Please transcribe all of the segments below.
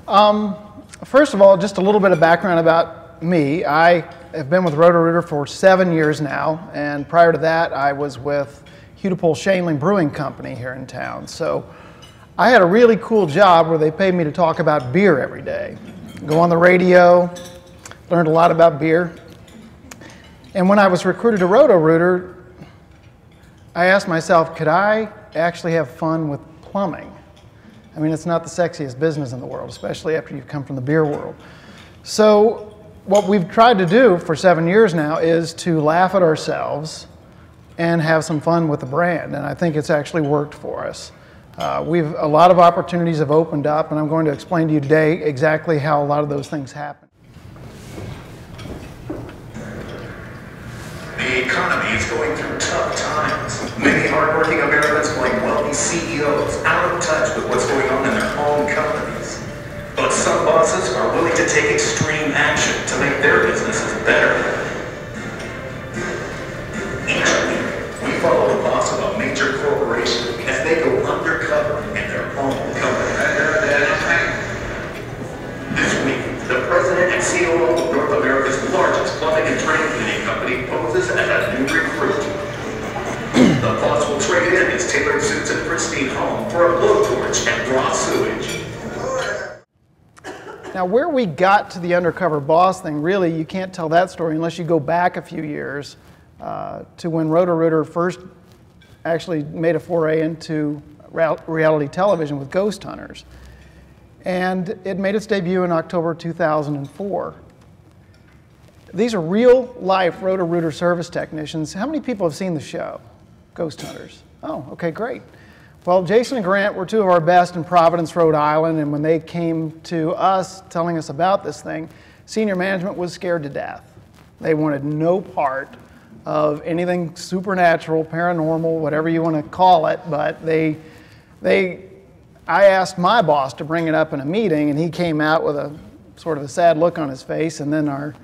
First of all, just a little bit of background about me. I have been with Roto Rooter for 7 years now, and prior to that, I was with Hudipole Shaneling Brewing Company here in town. So I had a really cool job where they paid me to talk about beer every day. Go on the radio, learned a lot about beer. And when I was recruited to Roto Rooter, I asked myself, could I actually have fun with plumbing? I mean, it's not the sexiest business in the world, especially after you've come from the beer world. So what we've tried to do for 7 years now is to laugh at ourselves and have some fun with the brand, and I think it's actually worked for us. A lot of opportunities have opened up, and I'm going to explain to you today exactly how a lot of those things happen. The economy is going through tough times. Many hardworking Americans blame wealthy CEOs out of touch with what's going on in their own companies. But some bosses are willing to take extreme action to make their businesses better. Each week, we follow the boss of a major corporation as they go undercover in their own company. This week, the president and COO of North America's largest plumbing and drain cleaning company poses as a new recruit. The boss will trade in his tailored suits and pristine home for a blowtorch and raw sewage. Now, where we got to the Undercover Boss thing, really, you can't tell that story unless you go back a few years to when Roto Rooter first actually made a foray into reality television with Ghost Hunters. And it made its debut in October 2004. These are real-life Roto Rooter service technicians. How many people have seen the show, Ghost Hunters? Oh, okay, great. Well, Jason and Grant were two of our best in Providence, Rhode Island, and when they came to us telling us about this thing, senior management was scared to death. They wanted no part of anything supernatural, paranormal, whatever you want to call it, but I asked my boss to bring it up in a meeting, and he came out with a sort of a sad look on his face, and then our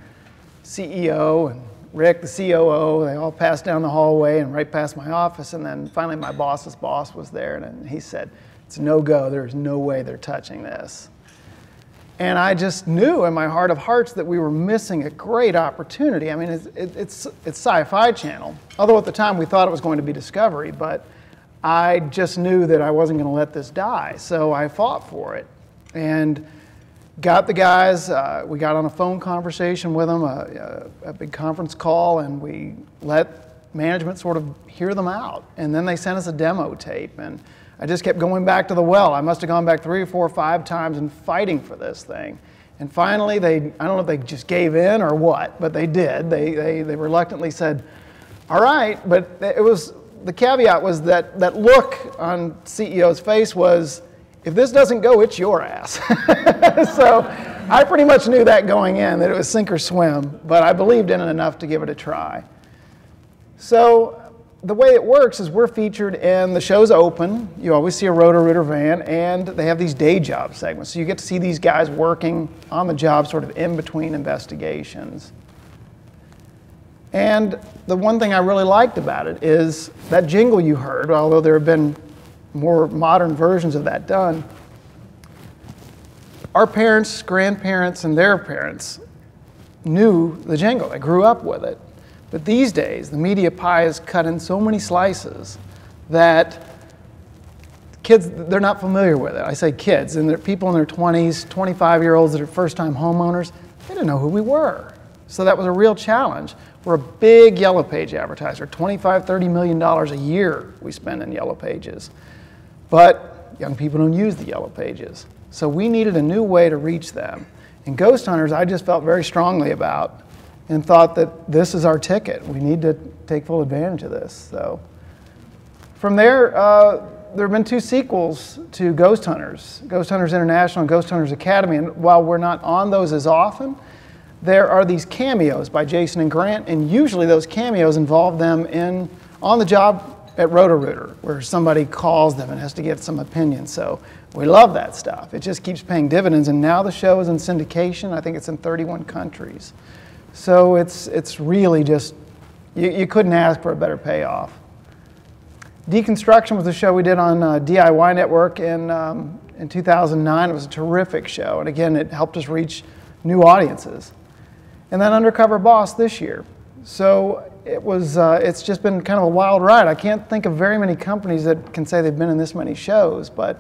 CEO and Rick, the COO, they all passed down the hallway and right past my office, and then finally my boss's boss was there, and he said, it's a no-go, there's no way they're touching this. And I just knew in my heart of hearts that we were missing a great opportunity. I mean, it's Sci-Fi Channel, although at the time we thought it was going to be Discovery, but I just knew that I wasn't going to let this die, so I fought for it and got the guys. We got on a phone conversation with them, a big conference call, and we let management sort of hear them out. And then they sent us a demo tape, and I just kept going back to the well. I must have gone back 3 or 4 or 5 times and fighting for this thing. And finally, I don't know if they just gave in or what, but they did. They reluctantly said, all right, but it was, the caveat was that look on CEO's face was, if this doesn't go, it's your ass. So I pretty much knew that going in, that it was sink or swim, but I believed in it enough to give it a try. So the way it works is we're featured in, the show's open, you always see a Roto Rooter van, and they have these day job segments. So you get to see these guys working on the job sort of in between investigations. And the one thing I really liked about it is that jingle you heard, although there have been more modern versions of that done, our parents, grandparents, and their parents knew the jingle. They grew up with it. But these days, the media pie is cut in so many slices that kids, they're not familiar with it. I say kids, and they're people in their 20s, 25-year-olds that are first-time homeowners, they didn't know who we were. So that was a real challenge. We're a big Yellow Page advertiser, $25, $30 million a year we spend in Yellow Pages. But young people don't use the Yellow Pages. So we needed a new way to reach them. And Ghost Hunters, I just felt very strongly about and thought that this is our ticket. We need to take full advantage of this. So from there, there have been 2 sequels to Ghost Hunters International and Ghost Hunters Academy. And while we're not on those as often, there are these cameos by Jason and Grant, and usually those cameos involve them on the job at Roto Rooter, where somebody calls them and has to get some opinion. So we love that stuff. It just keeps paying dividends, and now the show is in syndication. I think it's in 31 countries. So it's really just, you couldn't ask for a better payoff. Deconstruction was a show we did on DIY Network in 2009. It was a terrific show, and again, it helped us reach new audiences. And then Undercover Boss this year. So it's just been kind of a wild ride. I can't think of very many companies that can say they've been in this many shows, but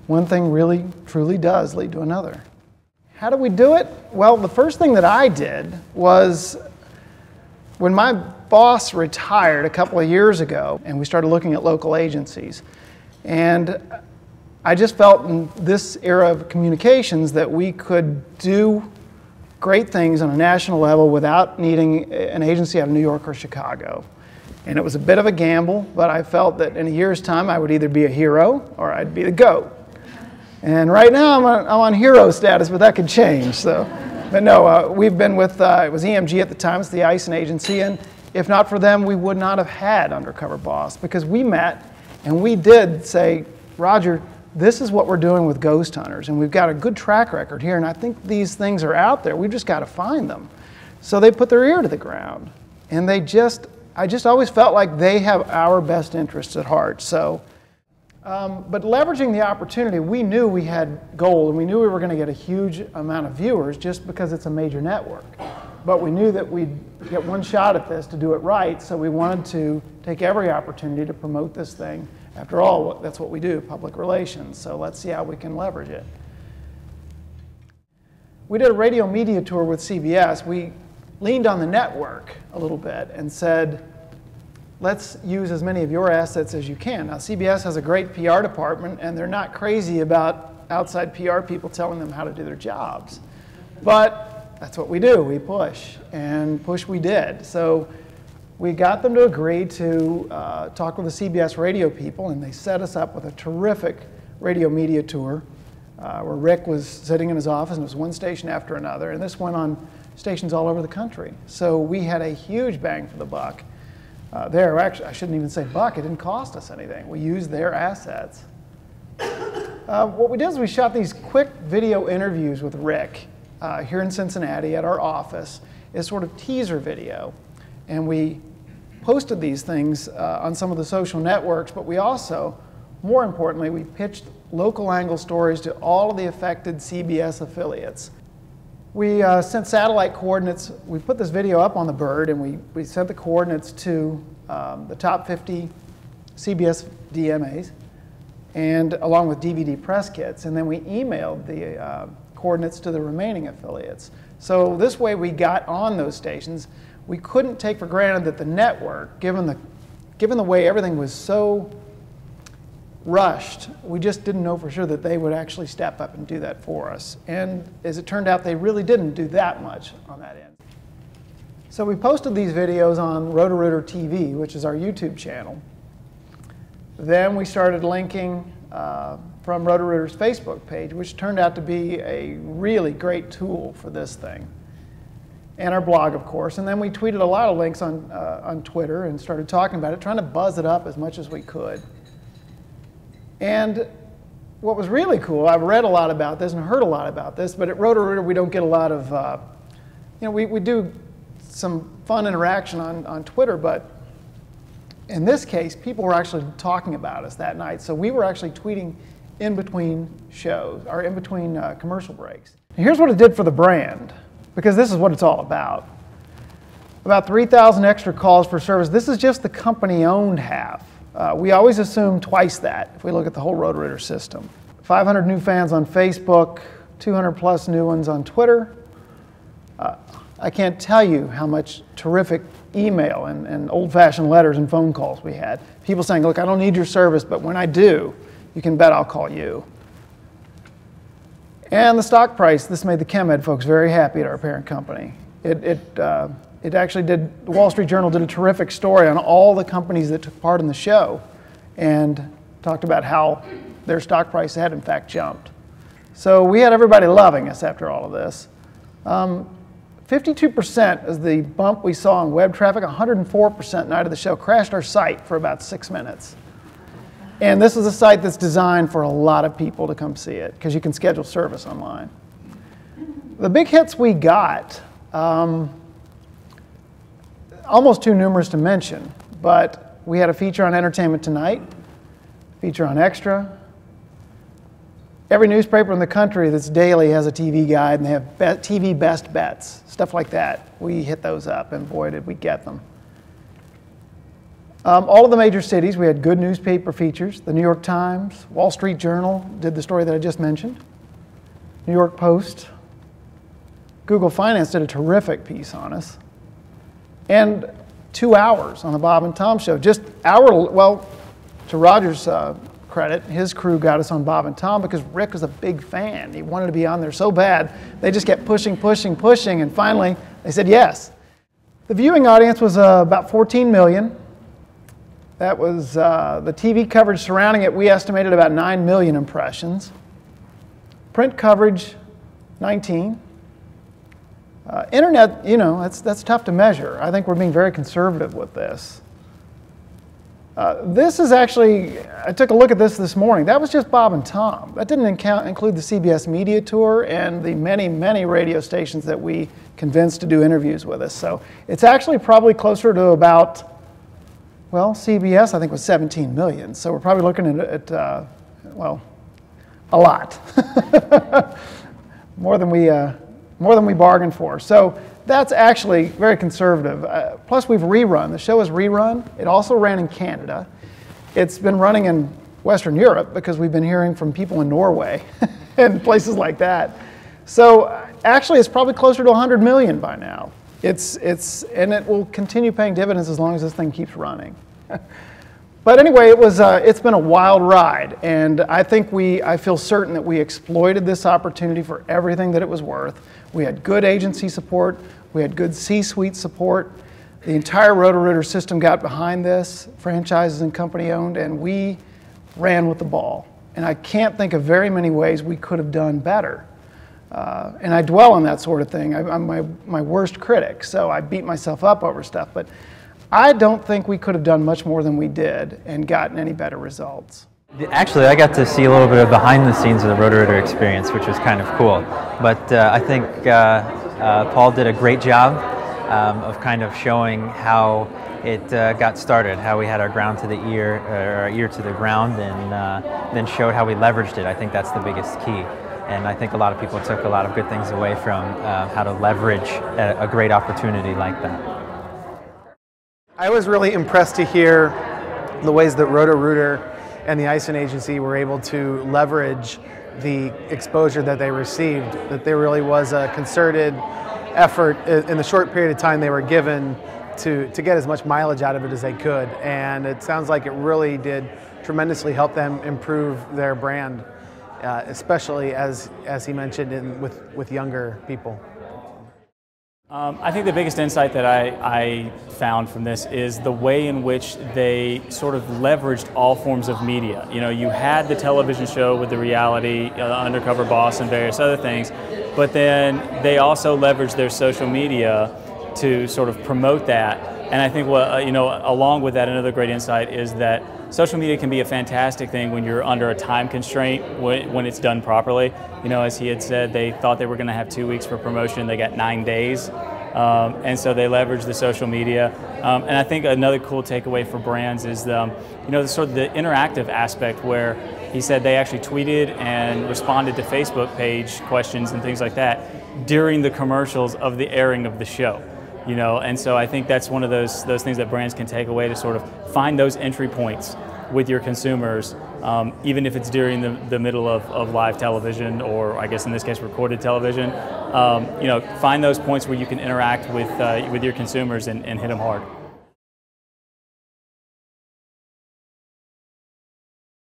one thing really, truly does lead to another. How do we do it? Well, the first thing that I did was when my boss retired a couple of years ago, and we started looking at local agencies. And I just felt in this era of communications that we could do great things on a national level without needing an agency out of New York or Chicago. And it was a bit of a gamble, but I felt that in a year's time I would either be a hero or I'd be the GOAT. And right now I'm on hero status, but that could change. But no, we've been with, it was EMG at the time, it's the Eisen agency, and if not for them, we would not have had Undercover Boss, because we met and we did say, Roger, this is what we're doing with ghost hunters, and we've got a good track record here, and I think these things are out there. We've just got to find them. So they put their ear to the ground, and I just always felt like they have our best interests at heart. So, but leveraging the opportunity, we knew we had gold, and we knew we were going to get a huge amount of viewers just because it's a major network. But we knew that we'd get one shot at this to do it right, so we wanted to take every opportunity to promote this thing. After all, that's what we do, public relations, so let's see how we can leverage it. We did a radio media tour with CBS. We leaned on the network a little bit and said, let's use as many of your assets as you can. Now, CBS has a great PR department, and they're not crazy about outside PR people telling them how to do their jobs. But that's what we do, we push, and push we did. So we got them to agree to talk with the CBS radio people, and they set us up with a terrific radio media tour where Rick was sitting in his office, and it was one station after another, and this went on stations all over the country. So we had a huge bang for the buck. Actually, I shouldn't even say buck, it didn't cost us anything. We used their assets. What we did is we shot these quick video interviews with Rick here in Cincinnati at our office. It's sort of teaser video. And we posted these things on some of the social networks, but we also, more importantly, we pitched local angle stories to all of the affected CBS affiliates. We sent satellite coordinates. We put this video up on the bird, and we sent the coordinates to the top 50 CBS DMAs, and along with DVD press kits, and then we emailed the coordinates to the remaining affiliates. So this way we got on those stations. We couldn't take for granted that the network, given the way everything was so rushed, we just didn't know for sure that they would actually step up and do that for us. And as it turned out, they really didn't do that much on that end. So we posted these videos on Roto Rooter TV, which is our YouTube channel. Then we started linking from Roto Rooter's Facebook page, which turned out to be a really great tool for this thing. And our blog, of course, and then we tweeted a lot of links on Twitter and started talking about it, trying to buzz it up as much as we could. And what was really cool, I've read a lot about this and heard a lot about this, but at Roto Rooter we don't get a lot of, we do some fun interaction on Twitter, but in this case, people were actually talking about us that night, so we were actually tweeting in between shows, or in between commercial breaks. And here's what it did for the brand, because this is what it's all about. About 3,000 extra calls for service. This is just the company-owned half. We always assume twice that if we look at the whole Roto Rooter system. 500 new fans on Facebook, 200 plus new ones on Twitter. I can't tell you how much terrific email and old-fashioned letters and phone calls we had. People saying, look, I don't need your service, but when I do, you can bet I'll call you. And the stock price, this made the ChemEd folks very happy at our parent company. It actually did, the Wall Street Journal did a terrific story on all the companies that took part in the show and talked about how their stock price had in fact jumped. So we had everybody loving us after all of this. 52% is the bump we saw in web traffic. 104% night of the show crashed our site for about 6 minutes. And this is a site that's designed for a lot of people to come see it because you can schedule service online. The big hits we got, almost too numerous to mention, but we had a feature on Entertainment Tonight. feature on Extra. Every newspaper in the country that's daily has a TV guide, and they have TV best bets, stuff like that. We hit those up, and boy, did we get them. All of the major cities, we had good newspaper features. The New York Times, Wall Street Journal did the story that I just mentioned. New York Post. Google Finance did a terrific piece on us. And 2 hours on the Bob and Tom show. Just well, to Roger's credit, his crew got us on Bob and Tom because Rick was a big fan. He wanted to be on there so bad. They just kept pushing, and finally they said yes. The viewing audience was about 14 million. That was the TV coverage surrounding it. We estimated about 9 million impressions. Print coverage, 19. Internet, you know, that's tough to measure. I think we're being very conservative with this. This is actually, I took a look at this morning. That was just Bob and Tom. That didn't include the CBS Media Tour and the many, many radio stations that we convinced to do interviews with us. So it's actually probably closer to about, well, CBS I think was 17 million. So we're probably looking at well, a lot. more than we bargained for. So that's actually very conservative. Plus we've rerun. The show is rerun. It also ran in Canada. It's been running in Western Europe because we've been hearing from people in Norway and places like that. So actually it's probably closer to 100 million by now. And it will continue paying dividends as long as this thing keeps running. But anyway, it's been a wild ride, and I feel certain that we exploited this opportunity for everything that it was worth. We had good agency support, we had good C-suite support. The entire Roto Rooter system got behind this, franchises and company owned, and we ran with the ball. And I can't think of very many ways we could have done better. And I dwell on that sort of thing. I'm my worst critic, so I beat myself up over stuff. But I don't think we could have done much more than we did and gotten any better results. Actually, I got to see a little bit of behind the scenes of the Roto Rooter experience, which was kind of cool. But I think Paul did a great job of kind of showing how it got started, how we had our ground to the ear, or our ear to the ground, and then showed how we leveraged it. I think that's the biggest key. And I think a lot of people took a lot of good things away from how to leverage a great opportunity like that. I was really impressed to hear the ways that Roto Rooter and the ISIN agency were able to leverage the exposure that they received, that there really was a concerted effort in the short period of time they were given to get as much mileage out of it as they could. And it sounds like it really did tremendously help them improve their brand, especially as he mentioned with younger people. I think the biggest insight that I found from this is the way in which they sort of leveraged all forms of media. You know, you had the television show with the reality, Undercover Boss and various other things, but then they also leveraged their social media to sort of promote that. And I think what, along with that, another great insight is that social media can be a fantastic thing when you're under a time constraint, when it's done properly. You know, as he had said, they thought they were going to have 2 weeks for promotion. They got 9 days. And so they leveraged the social media. And I think another cool takeaway for brands is the sort of the interactive aspect, where he said they actually tweeted and responded to Facebook page questions and things like that during the commercials of the airing of the show. You know, and so I think that's one of those things that brands can take away, to sort of find those entry points with your consumers, even if it's during the middle of live television, or I guess in this case recorded television. Find those points where you can interact with your consumers and hit them hard.